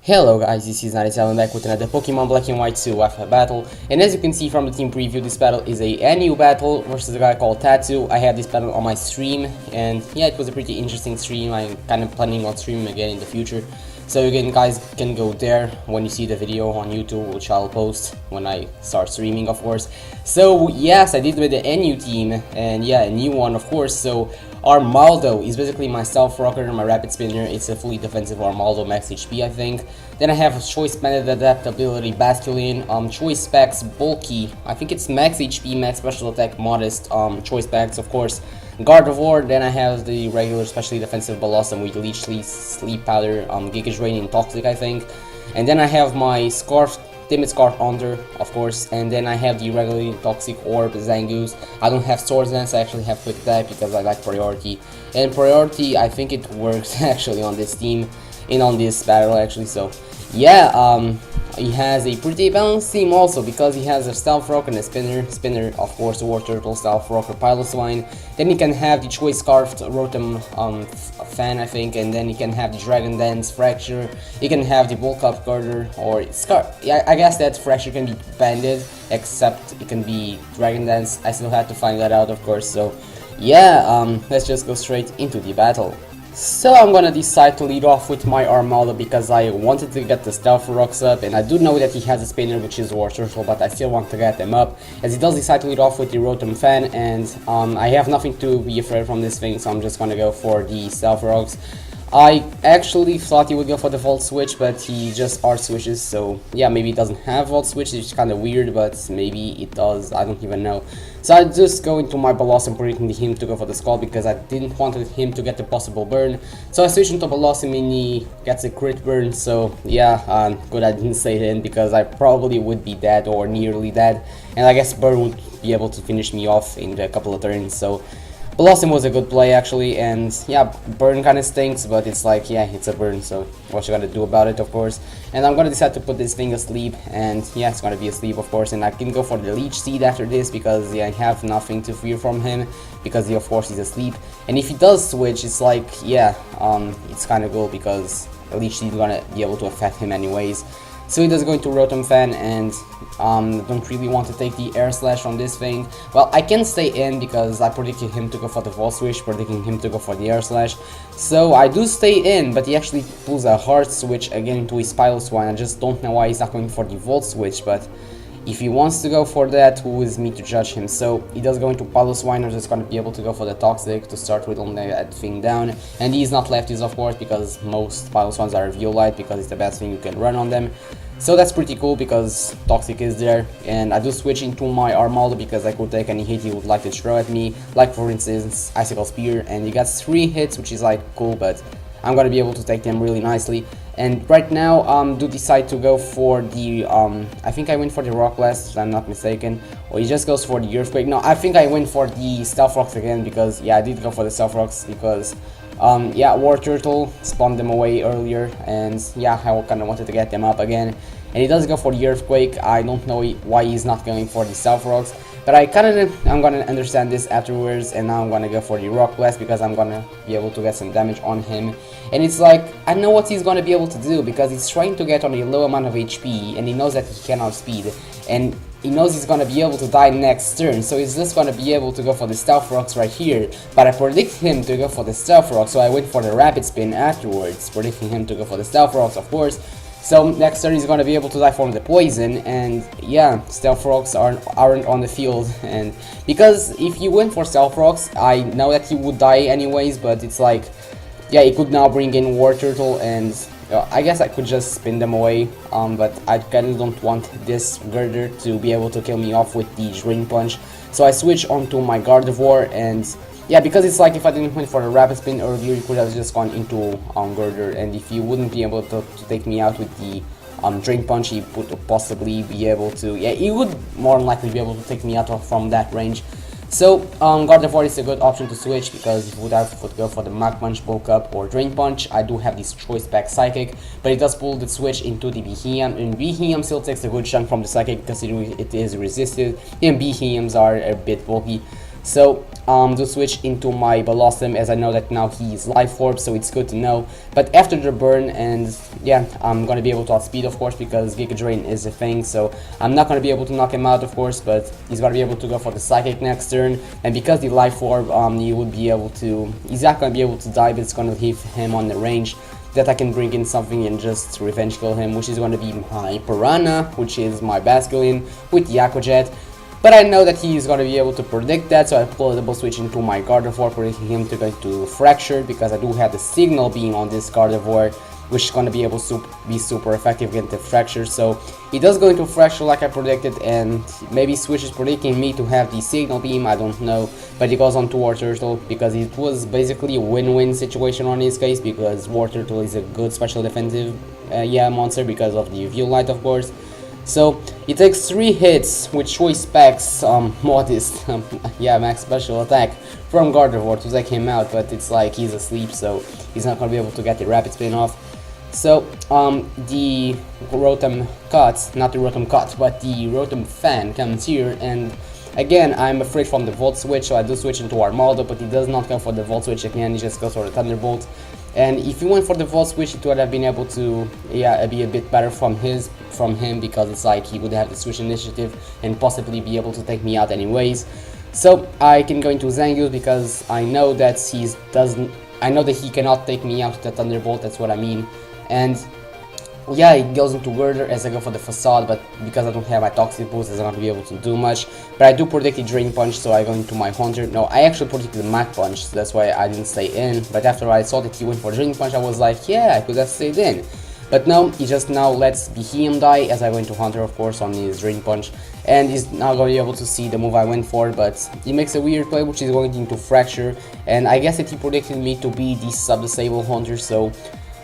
Hello guys, this is 97 back with another Pokemon Black and White 2 Alpha battle, and as you can see from the team preview, this battle is a NU battle versus a guy called Tattoo. I had this battle on my stream, and yeah, it was a pretty interesting stream. I'm kind of planning on streaming again in the future, so again guys can go there when you see the video on YouTube, which I'll post when I start streaming, of course. So yes, I did with the NU team, and yeah, a new one of course. So Armaldo is basically my Stealth Rocker, my Rapid Spinner. It's a fully defensive Armaldo, max HP I think. Then I have Choice Banded Adaptability Basculin, Choice Specs Bulky, I think it's max HP, max special attack, modest, Choice Specs of course. Gardevoir, then I have the regular specially defensive Blossom with Leech Sleep Powder, Giga Drain and Toxic I think. And then I have my Scarf, Timid Scarf Under, of course, and then I have the regularly Toxic Orb Zangoose. I don't have Swords Dance, I actually have Quick Attack because I like Priority. And Priority, I think it works actually on this team, and on this battle actually, so yeah, he has a pretty balanced team also because he has a Stealth Rock and a Spinner, of course, War Turtle, Stealth Rocker, Piloswine. Then he can have the Choice Scarfed Rotom Fan, I think, and then he can have the Dragon Dance, Fracture. He can have the Bulk Up Girder or Scarf. Yeah, I guess that Fracture can be banded, except it can be Dragon Dance. I still have to find that out, of course. So yeah, let's just go straight into the battle. So I'm gonna decide to lead off with my Armaldo because I wanted to get the Stealth Rocks up, and I do know that he has a Spinner which is War Turtle, but I still want to get them up, as he does decide to lead off with the Rotom Fan, and I have nothing to be afraid from this thing, so I'm just gonna go for the Stealth Rocks. I actually thought he would go for the Volt Switch, but he just art switches, so yeah, maybe he doesn't have Volt Switch, it's kind of weird, but maybe it does, I don't even know. So I just go into my Blossom, predicting him to go for the Skull because I didn't want him to get the possible burn. So I switch into Blossom and he gets a crit burn, so yeah, good I didn't say it in because I probably would be dead or nearly dead, and I guess burn would be able to finish me off in a couple of turns, so Blossom was a good play actually, and yeah, burn kind of stinks, but it's like, yeah, it's a burn, so what you gotta do about it, of course. And I'm gonna decide to put this thing asleep, and yeah, it's gonna be asleep, of course, and I can go for the Leech Seed after this, because yeah, I have nothing to fear from him, because he, of course, is asleep. And if he does switch, it's like, yeah, it's kind of good, because the Leech Seed is gonna be able to affect him anyways. So he does go into Rotom Fan, and don't really want to take the Air Slash on this thing. Well, I can stay in because I predicted him to go for the Volt Switch, predicting him to go for the Air Slash. So I do stay in, but he actually pulls a Hard Switch again into his Piloswine. I just don't know why he's not going for the Volt Switch, but if he wants to go for that, who is me to judge him? So he does go into Piloswine. I'm just going to be able to go for the Toxic to start whittling that thing down. And he's not lefties, of course, because most Piloswines are Violite, because it's the best thing you can run on them. So that's pretty cool because Toxic is there, and I do switch into my Armaldo because I could take any hit he would like to throw at me, like for instance Icicle Spear, and he gets 3 hits, which is like cool, but I'm gonna be able to take them really nicely. And right now do decide to go for the I think I went for the Rock Blast if I'm not mistaken, or he just goes for the Earthquake. No, I think I went for the Stealth Rocks again because yeah, I did go for the Stealth Rocks because yeah, War Turtle spawned them away earlier, and yeah, I kind of wanted to get them up again. And he does go for the Earthquake. I don't know why he's not going for the Stealth Rocks, but I'm gonna understand this afterwards, and now I'm gonna go for the Rock Blast because I'm gonna be able to get some damage on him. And it's like, I know what he's gonna be able to do because he's trying to get on a low amount of HP, and he knows that he cannot speed, and he knows he's gonna be able to die next turn, so he's just gonna be able to go for the Stealth Rocks right here. But I predict him to go for the Stealth Rocks, so I went for the Rapid Spin afterwards, predicting him to go for the Stealth Rocks, of course. So next turn he's gonna be able to die from the poison, and yeah, Stealth Rocks aren't on the field. And because if he went for Stealth Rocks, I know that he would die anyways, but it's like, yeah, he could now bring in War Turtle, and I guess I could just spin them away, but I kinda don't want this Girder to be able to kill me off with the Drain Punch. So I switch onto my Gardevoir, and yeah, because it's like if I didn't went for a Rapid Spin earlier, you could have just gone into Girder, and if you wouldn't be able to take me out with the Drain Punch, he would possibly be able to, yeah, he would more than likely be able to take me out from that range. So Gardevoir is a good option to switch because if you would have to go for the Mach Punch, Bulk Up, or Drain Punch, I do have this Choice Pack Psychic, but it does pull the switch into the Behemoth, and Behemoth still takes a good chunk from the Psychic considering it is resisted, and Behemoths are a bit bulky. So to switch into my Blossom, as I know that now he is Life Orb, so it's good to know. But after the burn, and yeah, I'm gonna be able to outspeed, of course, because Giga Drain is a thing, so I'm not gonna be able to knock him out, of course, but he's gonna be able to go for the Psychic next turn. And because the Life Orb, he would be able to, he's not gonna be able to die, but it's gonna leave him on the range that I can bring in something and just revenge kill him, which is going to be my Piranha, which is my Basculin with Yakko Jet. But I know that he is going to be able to predict that, so I pull a double switch into my Gardevoir, predicting him to go to Fracture, because I do have the Signal Beam on this Gardevoir, which is going to be able to be super effective against the Fracture. So he does go into Fracture like I predicted, and maybe Switch is predicting me to have the Signal Beam, I don't know. But he goes on to War Turtle, because it was basically a win-win situation on his case, because War Turtle is a good special defensive monster because of the View Light, of course. So he takes 3 hits with Choice Specs, modest, max special attack from Gardevoir to take him out, but it's like he's asleep, so he's not gonna be able to get the Rapid Spin off. So the Rotom Cut, not the Rotom Cut, but the Rotom Fan comes here, and again I'm afraid from the Volt Switch, so I do switch into Armaldo, but he does not go for the Volt Switch again, he just goes for the Thunderbolt. And if he went for the Volt Switch, it would have been able to be a bit better from him, because it's like he would have the Switch initiative and possibly be able to take me out anyways. So I can go into Zangoose, because I know that he cannot take me out with the Thunderbolt, that's what I mean. And yeah, it goes into Girder as I go for the Facade, but because I don't have my Toxic Boost, I'm not going to be able to do much. But I do predict a Drain Punch, so I go into my Haunter. No, I actually predicted the Mach Punch, so that's why I didn't stay in. But after I saw that he went for Drain Punch, I was like, yeah, I could have stayed in. But no, he just now lets Behemoth die as I go into Haunter, of course, on his Drain Punch. And he's now going to be able to see the move I went for, but he makes a weird play, which is going into Fracture. And I guess that he predicted me to be the Sub-Disable Haunter, so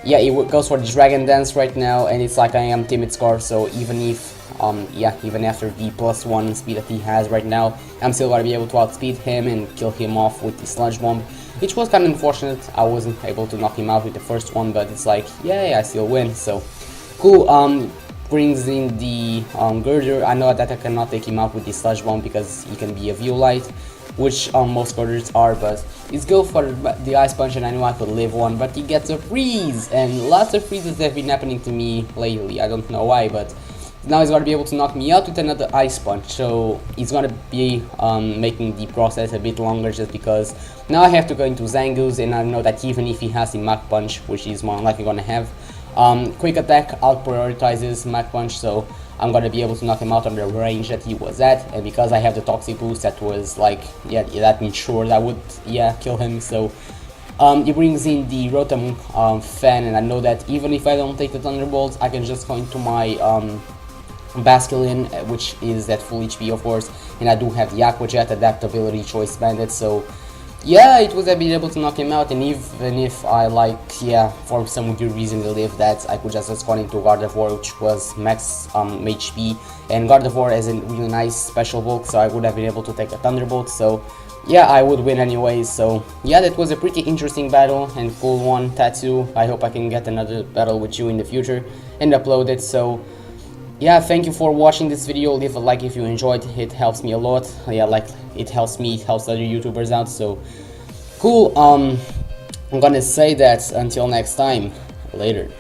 yeah, it goes for the Dragon Dance right now, and it's like I am Timid Scarf, so even if, even after the +1 speed that he has right now, I'm still gonna be able to outspeed him and kill him off with the Sludge Bomb, which was kind of unfortunate. I wasn't able to knock him out with the first one, but it's like, yay, I still win, so cool. Brings in the Girder. I know that I cannot take him out with the Sludge Bomb because he can be a View Light, which most Girders are, but let's go for the Ice Punch, and I knew I could live one, but he gets a Freeze, and lots of freezes have been happening to me lately, I don't know why, but now he's gonna be able to knock me out with another Ice Punch, so he's gonna be making the process a bit longer, just because now I have to go into Zangoose, and I know that even if he has the Mach Punch, which he's more likely gonna have, Quick Attack out prioritizes Mach Punch, so I'm gonna be able to knock him out on the range that he was at, and because I have the Toxic Boost, that was like, that made sure that would, kill him. So he brings in the Rotom Fan, and I know that even if I don't take the Thunderbolts, I can just go into my Basculin, which is at full HP, of course, and I do have the Aqua Jet, Adaptability, Choice Bandit, so yeah, it was being able to knock him out, and even if I for some weird reason believe that I could just go into Gardevoir, which was max HP, and Gardevoir has a really nice special bulk, so I would have been able to take a Thunderbolt, so yeah, I would win anyways. So yeah, that was a pretty interesting battle and cool one. Tattoo, I hope I can get another battle with you in the future and upload it. So yeah, thank you for watching this video. Leave a like if you enjoyed, it helps me a lot. Yeah, like it helps me, it helps other YouTubers out, so cool. I'm gonna say that until next time, later.